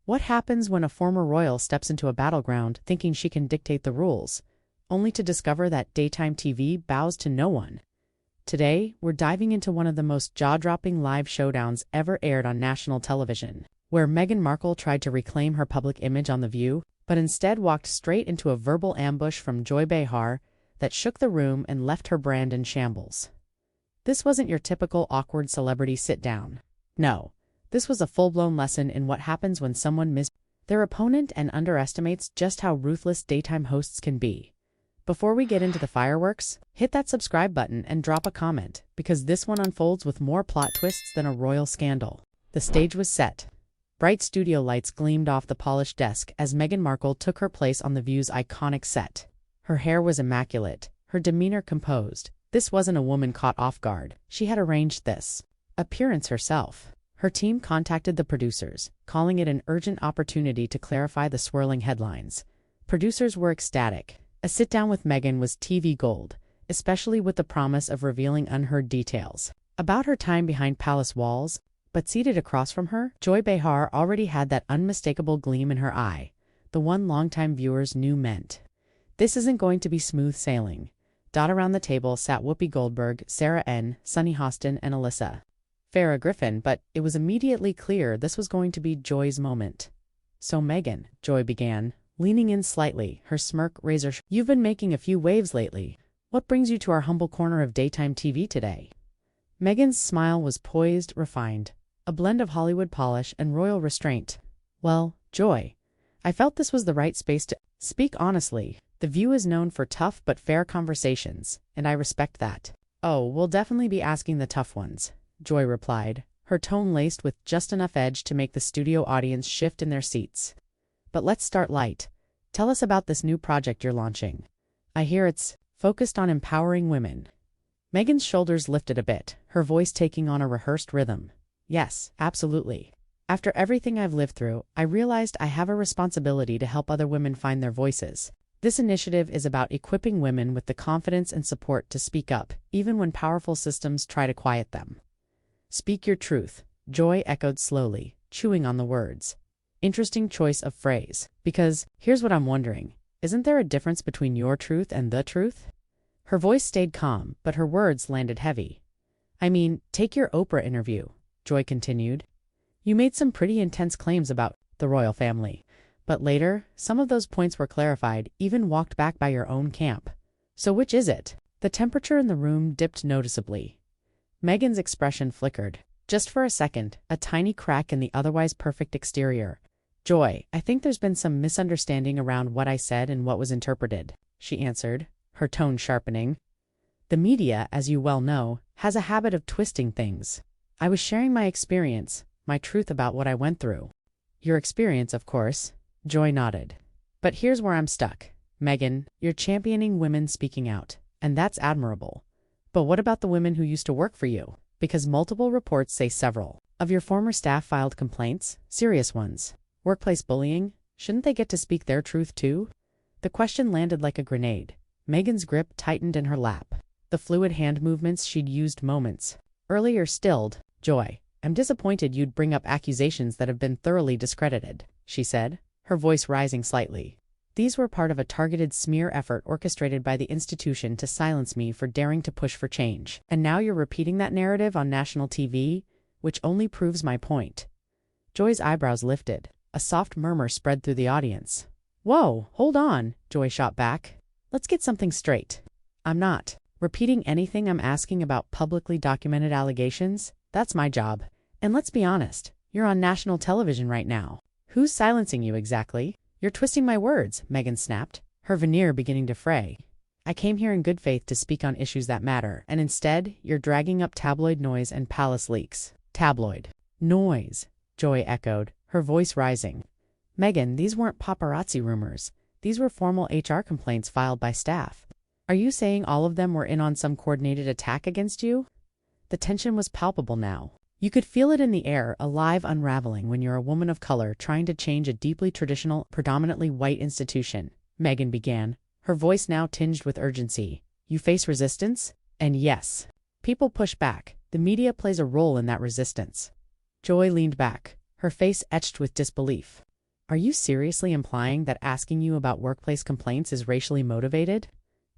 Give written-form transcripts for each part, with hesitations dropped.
What happens when a former royal steps into a battleground thinking she can dictate the rules, only to discover that daytime TV bows to no one? Today, we're diving into one of the most jaw-dropping live showdowns ever aired on national television, where Meghan Markle tried to reclaim her public image on The View, but instead walked straight into a verbal ambush from Joy Behar that shook the room and left her brand in shambles. This wasn't your typical awkward celebrity sit-down. No, this was a full-blown lesson in what happens when someone misjudges their opponent and underestimates just how ruthless daytime hosts can be. Before we get into the fireworks, hit that subscribe button and drop a comment, because this one unfolds with more plot twists than a royal scandal. The stage was set. Bright studio lights gleamed off the polished desk as Meghan Markle took her place on The View's iconic set. Her hair was immaculate, her demeanor composed. This wasn't a woman caught off guard. She had arranged this appearance herself. Her team contacted the producers, calling it an urgent opportunity to clarify the swirling headlines. Producers were ecstatic. A sit-down with Meghan was TV gold, especially with the promise of revealing unheard details about her time behind palace walls. But seated across from her, Joy Behar already had that unmistakable gleam in her eye, the one longtime viewers knew meant, this isn't going to be smooth sailing. Around the table sat Whoopi Goldberg, Sarah N., Sunny Hostin, and Alyssa Farah Griffin, but it was immediately clear this was going to be Joy's moment. So Meghan, Joy began, leaning in slightly, her smirk razor sharp. You've been making a few waves lately. What brings you to our humble corner of daytime TV today? Meghan's smile was poised, refined, a blend of Hollywood polish and royal restraint. Well, Joy, I felt this was the right space to speak honestly. The View is known for tough but fair conversations, and I respect that. Oh, we'll definitely be asking the tough ones, Joy replied, her tone laced with just enough edge to make the studio audience shift in their seats. But let's start light. Tell us about this new project you're launching. I hear it's focused on empowering women. Meghan's shoulders lifted a bit, her voice taking on a rehearsed rhythm. Yes, absolutely. After everything I've lived through, I realized I have a responsibility to help other women find their voices. This initiative is about equipping women with the confidence and support to speak up, even when powerful systems try to quiet them. Speak your truth, Joy echoed slowly, chewing on the words. Interesting choice of phrase, because here's what I'm wondering. Isn't there a difference between your truth and the truth? Her voice stayed calm, but her words landed heavy. I mean, take your Oprah interview, Joy continued. You made some pretty intense claims about the royal family. But later, some of those points were clarified, even walked back by your own camp. So which is it? The temperature in the room dipped noticeably. Meghan's expression flickered. Just for a second, a tiny crack in the otherwise perfect exterior. Joy, I think there's been some misunderstanding around what I said and what was interpreted, she answered, her tone sharpening. The media, as you well know, has a habit of twisting things. I was sharing my experience, my truth about what I went through. Your experience, of course. Joy nodded. But here's where I'm stuck. Meghan, you're championing women speaking out, and that's admirable. But what about the women who used to work for you? Because multiple reports say several of your former staff filed complaints, serious ones. Workplace bullying, shouldn't they get to speak their truth too? The question landed like a grenade. Meghan's grip tightened in her lap. The fluid hand movements she'd used moments earlier stilled. Joy, I'm disappointed you'd bring up accusations that have been thoroughly discredited, she said, her voice rising slightly. These were part of a targeted smear effort orchestrated by the institution to silence me for daring to push for change. And now you're repeating that narrative on national TV, which only proves my point. Joy's eyebrows lifted. A soft murmur spread through the audience. Whoa, hold on, Joy shot back. Let's get something straight. I'm not repeating anything. I'm asking about publicly documented allegations. That's my job. And let's be honest, you're on national television right now. Who's silencing you exactly? You're twisting my words, Meghan snapped, her veneer beginning to fray. I came here in good faith to speak on issues that matter, and instead, you're dragging up tabloid noise and palace leaks. Tabloid noise, Joy echoed, her voice rising. Meghan, these weren't paparazzi rumors. These were formal HR complaints filed by staff. Are you saying all of them were in on some coordinated attack against you? The tension was palpable now. You could feel it in the air, a live unraveling when you're a woman of color trying to change a deeply traditional, predominantly white institution. Meghan began, her voice now tinged with urgency. You face resistance? And yes, people push back. The media plays a role in that resistance. Joy leaned back, her face etched with disbelief. Are you seriously implying that asking you about workplace complaints is racially motivated?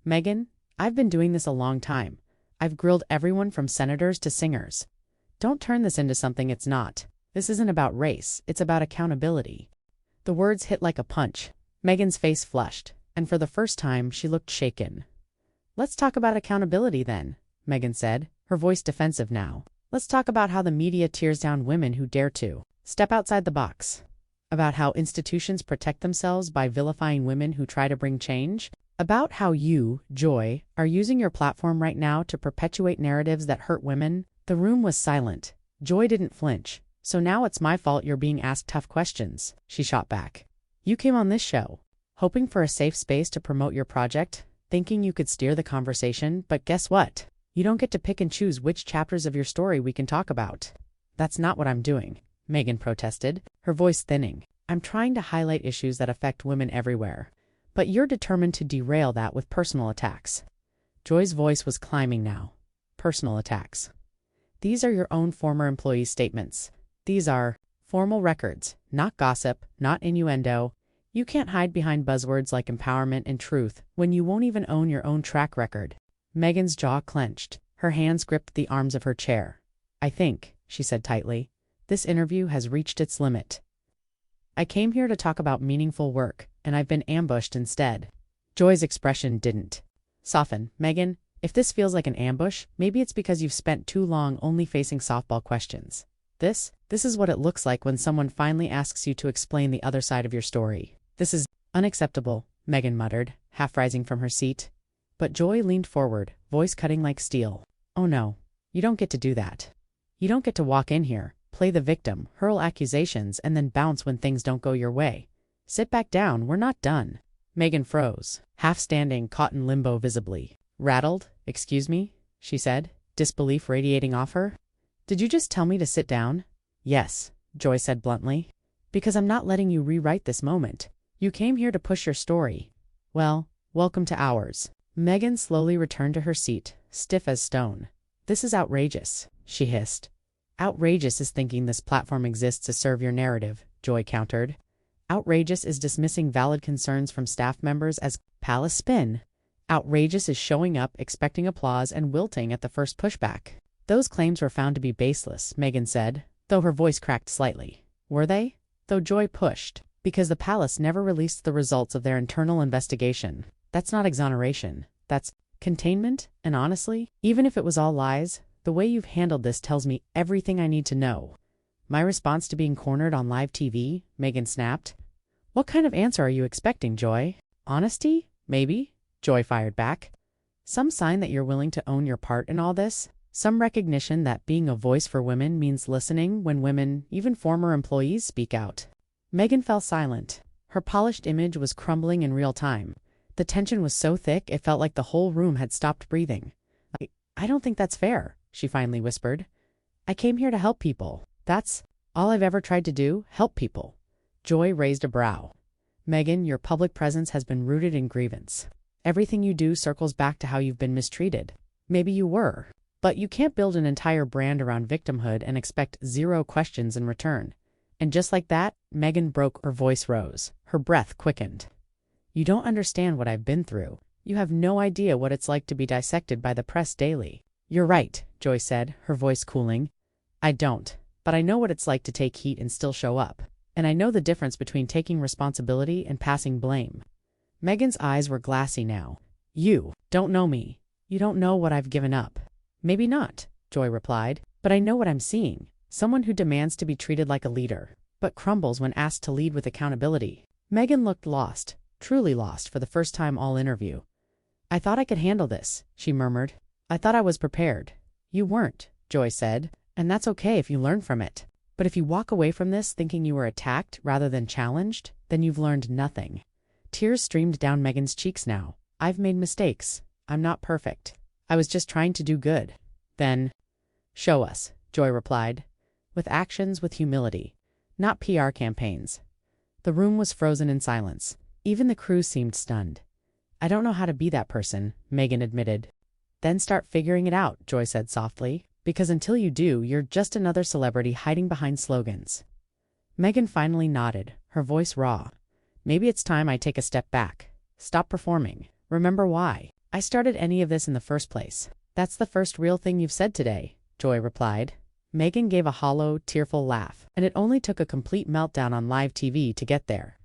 Meghan, I've been doing this a long time. I've grilled everyone from senators to singers. Don't turn this into something it's not. This isn't about race, it's about accountability. The words hit like a punch. Meghan's face flushed, and for the first time she looked shaken. Let's talk about accountability then, Meghan said, her voice defensive now. Let's talk about how the media tears down women who dare to step outside the box. About how institutions protect themselves by vilifying women who try to bring change. About how you, Joy, are using your platform right now to perpetuate narratives that hurt women. The room was silent. Joy didn't flinch. So now it's my fault you're being asked tough questions, she shot back. You came on this show, hoping for a safe space to promote your project, thinking you could steer the conversation, but guess what? You don't get to pick and choose which chapters of your story we can talk about. That's not what I'm doing, Meghan protested, her voice thinning. I'm trying to highlight issues that affect women everywhere, but you're determined to derail that with personal attacks. Joy's voice was climbing now. Personal attacks. These are your own former employees' statements. These are formal records, not gossip, not innuendo. You can't hide behind buzzwords like empowerment and truth when you won't even own your own track record. Meghan's jaw clenched. Her hands gripped the arms of her chair. I think, she said tightly, this interview has reached its limit. I came here to talk about meaningful work, and I've been ambushed instead. Joy's expression didn't soften. Meghan, if this feels like an ambush, maybe it's because you've spent too long only facing softball questions. This is what it looks like when someone finally asks you to explain the other side of your story. This is unacceptable, Meghan muttered, half rising from her seat. But Joy leaned forward, voice cutting like steel. Oh no, you don't get to do that. You don't get to walk in here, play the victim, hurl accusations, and then bounce when things don't go your way. Sit back down, we're not done. Meghan froze, half standing, caught in limbo visibly. Rattled? Excuse me? She said, disbelief radiating off her. Did you just tell me to sit down? Yes, Joy said bluntly. Because I'm not letting you rewrite this moment. You came here to push your story. Well, welcome to ours. Meghan slowly returned to her seat, stiff as stone. This is outrageous, she hissed. Outrageous is thinking this platform exists to serve your narrative, Joy countered. Outrageous is dismissing valid concerns from staff members as palace spin. Outrageous is showing up, expecting applause, and wilting at the first pushback. Those claims were found to be baseless, Meghan said, though her voice cracked slightly. Were they? Though Joy pushed. Because the palace never released the results of their internal investigation. That's not exoneration. That's containment, and honestly, even if it was all lies, the way you've handled this tells me everything I need to know. My response to being cornered on live TV? Meghan snapped. What kind of answer are you expecting, Joy? Honesty? Maybe? Joy fired back. Some sign that you're willing to own your part in all this? Some recognition that being a voice for women means listening when women, even former employees, speak out. Meghan fell silent. Her polished image was crumbling in real time. The tension was so thick it felt like the whole room had stopped breathing. I don't think that's fair, she finally whispered. I came here to help people. That's all I've ever tried to do, help people. Joy raised a brow. Meghan, your public presence has been rooted in grievance. Everything you do circles back to how you've been mistreated. Maybe you were. But you can't build an entire brand around victimhood and expect zero questions in return. And just like that, Meghan broke. Her voice rose. Her breath quickened. You don't understand what I've been through. You have no idea what it's like to be dissected by the press daily. You're right, Joy said, her voice cooling. I don't. But I know what it's like to take heat and still show up. And I know the difference between taking responsibility and passing blame. Meghan's eyes were glassy now. You don't know me. You don't know what I've given up. Maybe not, Joy replied, but I know what I'm seeing. Someone who demands to be treated like a leader, but crumbles when asked to lead with accountability. Meghan looked lost, truly lost for the first time all interview. I thought I could handle this, she murmured. I thought I was prepared. You weren't, Joy said, and that's okay if you learn from it. But if you walk away from this thinking you were attacked rather than challenged, then you've learned nothing. Tears streamed down Meghan's cheeks now. I've made mistakes. I'm not perfect. I was just trying to do good. Then, show us, Joy replied. With actions, with humility. Not PR campaigns. The room was frozen in silence. Even the crew seemed stunned. I don't know how to be that person, Meghan admitted. Then start figuring it out, Joy said softly. Because until you do, you're just another celebrity hiding behind slogans. Meghan finally nodded, her voice raw. "Maybe it's time I take a step back. Stop performing. Remember why I started any of this in the first place." "That's the first real thing you've said today," Joy replied. Meghan gave a hollow, tearful laugh, and it only took a complete meltdown on live TV to get there.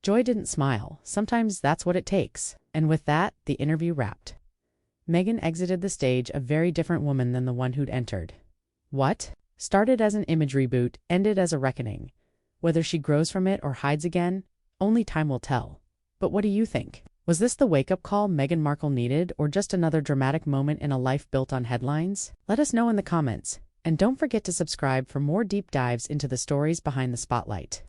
Joy didn't smile. Sometimes that's what it takes. And with that, the interview wrapped. Meghan exited the stage a very different woman than the one who'd entered. What started as an image reboot ended as a reckoning. Whether she grows from it or hides again, only time will tell. But what do you think? Was this the wake-up call Meghan Markle needed, or just another dramatic moment in a life built on headlines? Let us know in the comments. And don't forget to subscribe for more deep dives into the stories behind the spotlight.